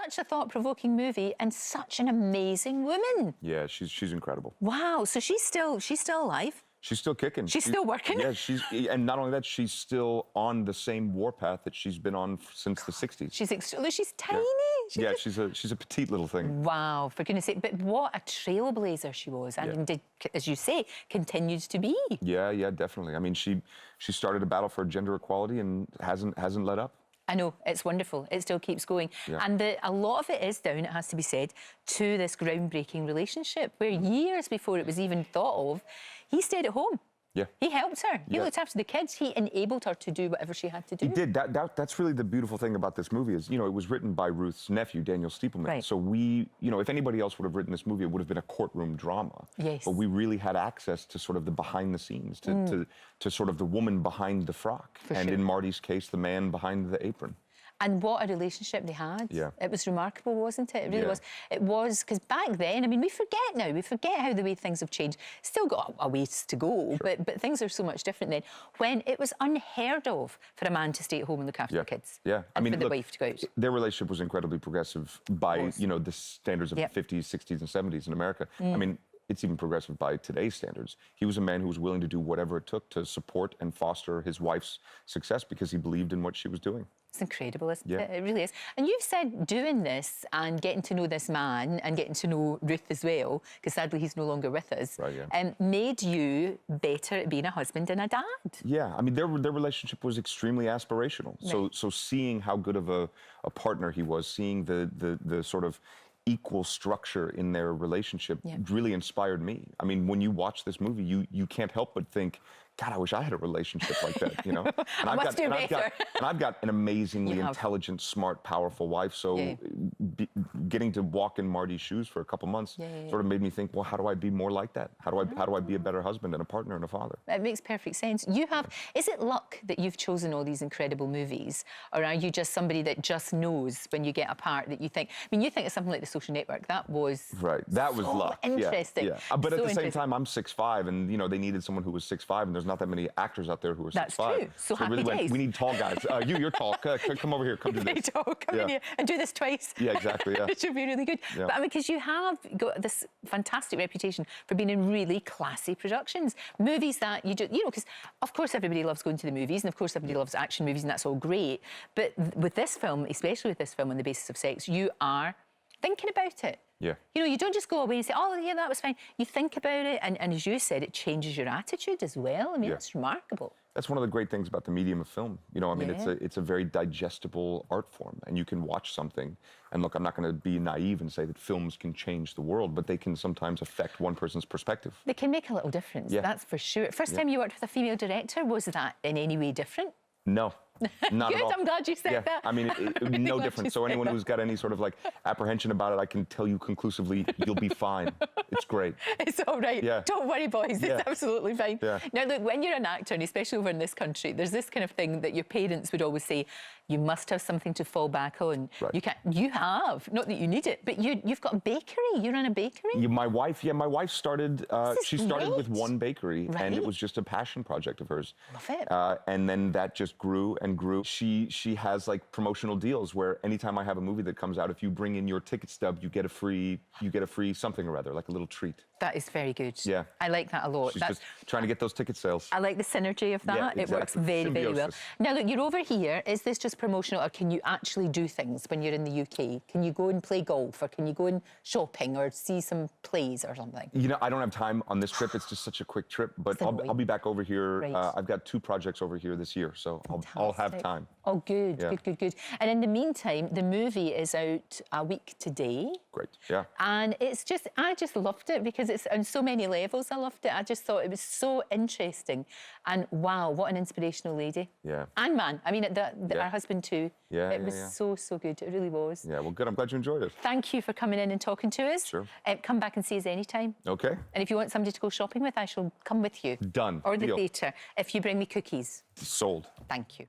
Such a thought-provoking movie and such an amazing woman. Yeah, she's incredible. Wow, so she's still alive? She's still kicking. She's still working? Yeah, and not only that, she's still on the same warpath that she's been on since the 60s. She's tiny. Yeah, she's a petite little thing. Wow, for goodness sake. But what a trailblazer she was, and indeed, as you say, continues to be. Yeah, definitely. I mean, she started a battle for gender equality and hasn't let up. I know, it's wonderful. It still keeps going. Yeah. And a lot of it is down, it has to be said, to this groundbreaking relationship where years before it was even thought of, he stayed at home. Yeah. He helped her. He looked after the kids. He enabled her to do whatever she had to do. He did. That's really the beautiful thing about this movie is, it was written by Ruth's nephew, Daniel Stiepelman. Right. So if anybody else would have written this movie, it would have been a courtroom drama. Yes. But we really had access to sort of the behind the scenes, to sort of the woman behind the frock. And in Marty's case, the man behind the apron. And what a relationship they had. Yeah. It was remarkable, wasn't it? It really was. It was, because back then, I mean, we forget now. We forget how the way things have changed. Still got a ways to go, but things are so much different then. When it was unheard of for a man to stay at home and look after the kids. Yeah. And for the wife to go out. Their relationship was incredibly progressive by, the standards of the 50s, 60s, and 70s in America. I mean, it's even progressive by today's standards. He was a man who was willing to do whatever it took to support and foster his wife's success because he believed in what she was doing. It's incredible, isn't it? It really is. And you've said doing this and getting to know this man and getting to know Ruth as well, because sadly he's no longer with us, made you better at being a husband and a dad. Yeah, I mean, their relationship was extremely aspirational. So seeing how good of a partner he was, seeing the sort of equal structure in their relationship really inspired me. I mean, when you watch this movie, you can't help but think, God, I wish I had a relationship like that, And I've got an amazingly intelligent, smart, powerful wife. So getting to walk in Marty's shoes for a couple months sort of made me think, well, how do I be more like that? How do I be a better husband and a partner and a father? It makes perfect sense. Is it luck that you've chosen all these incredible movies, or are you just somebody that just knows when you get a part that you think? I mean, you think of something like The Social Network. That was That was luck. Interesting. Yeah. But at the same time, I'm 6'5", and they needed someone who was 6'5", and there's not that many actors out there who are 6'5". That's true. So happy really days. We need tall guys. You're tall. Come over here. Come do this. Tall. Come in here and do this twice. Yeah, exactly. Yeah. It should be really good. Yeah. But I mean, because you have got this fantastic reputation for being in really classy productions, movies that you do, because of course everybody loves going to the movies, and of course everybody loves action movies, and that's all great. But with this film, especially with this film, On the Basis of Sex, you are thinking about it. Yeah. You don't just go away and say, oh, yeah, that was fine. You think about it, and as you said, it changes your attitude as well. I mean, that's remarkable. That's one of the great things about the medium of film. I mean, it's a very digestible art form, and you can watch something. And look, I'm not going to be naive and say that films can change the world, but they can sometimes affect one person's perspective. They can make a little difference, that's for sure. First time you worked with a female director, was that in any way different? No. Not Good, at all. I'm glad you said that. I mean, no difference. So anyone who's got any sort of apprehension about it, I can tell you conclusively, you'll be fine. It's great. It's all right. Yeah. Don't worry, boys. It's absolutely fine. Yeah. Now, look, when you're an actor, and especially over in this country, there's this kind of thing that your parents would always say, you must have something to fall back on. Right. You have, not that you need it, but you've got a bakery. You run a bakery? My wife started, she started with one bakery, and it was just a passion project of hers. Love it. And then that just grew and grew. She has promotional deals where anytime I have a movie that comes out, if you bring in your ticket stub, you get a free something or other, like a little treat. That is very good. Yeah. I like that a lot. She's just trying to get those ticket sales. I like the synergy of that. Yeah, exactly. It works very, very well. Symbiosis. Now, look, you're over here. Is this just promotional, or can you actually do things when you're in the UK? Can you go and play golf, or can you go in shopping, or see some plays or something? I don't have time on this trip. It's just such a quick trip, but I'll be back over here. Right. I've got 2 projects over here this year, so I'll have time. Oh, good, good. And in the meantime, the movie is out a week today. Great, yeah. And I just loved it because it's on so many levels. I loved it. I just thought it was so interesting. And wow, what an inspirational lady. Yeah. And man. I mean, our husband too. Yeah, it was so good. It really was. Yeah, well, good. I'm glad you enjoyed it. Thank you for coming in and talking to us. Sure. Come back and see us anytime. Okay. And if you want somebody to go shopping with, I shall come with you. Done. Or the Deal. theatre, if you bring me cookies. Sold. Thank you.